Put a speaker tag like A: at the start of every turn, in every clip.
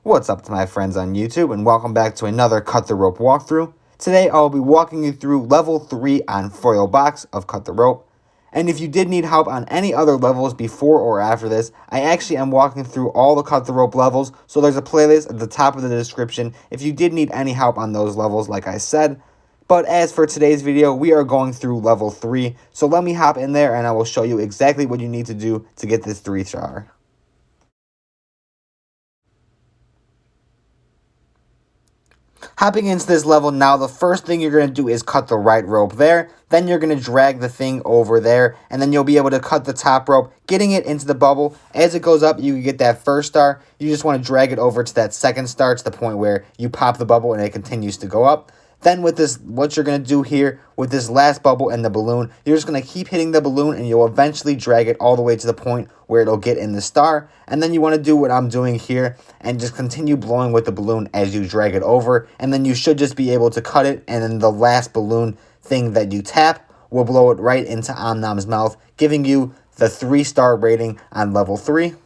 A: What's up to my friends on YouTube, and welcome back to another Cut the Rope walkthrough. Today I'll be walking you through level 3 on Foil Box of Cut the Rope. And if you did need help on any other levels before or after this, I actually am walking through all the Cut the Rope levels, so there's a playlist at the top of the description if you did need any help on those levels like I said. But as for today's video, we are going through level 3, so let me hop in there and I will show you exactly what you need to do to get this 3-star. Hopping into this level now, the first thing you're going to do is cut the right rope there. Then you're going to drag the thing over there, and then you'll be able to cut the top rope, getting it into the bubble. As it goes up, you get that first star. You just want to drag it over to that second star to the point where you pop the bubble and it continues to go up. Then with this, what you're going to do here with this last bubble and the balloon, you're just going to keep hitting the balloon and you'll eventually drag it all the way to the point where it'll get in the star. And then you want to do what I'm doing here and just continue blowing with the balloon as you drag it over. And then you should just be able to cut it, and then the last balloon thing that you tap will blow it right into Omnom's mouth, giving you the 3-star rating on level 3.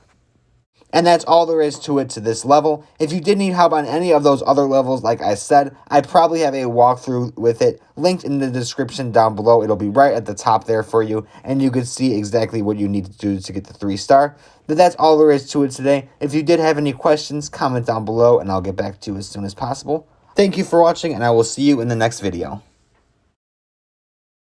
A: And that's all there is to it to this level. If you did need help on any of those other levels, like I said, I probably have a walkthrough with it linked in the description down below. It'll be right at the top there for you, and you can see exactly what you need to do to get the 3-star. But that's all there is to it today. If you did have any questions, comment down below, and I'll get back to you as soon as possible. Thank you for watching, and I will see you in the next video.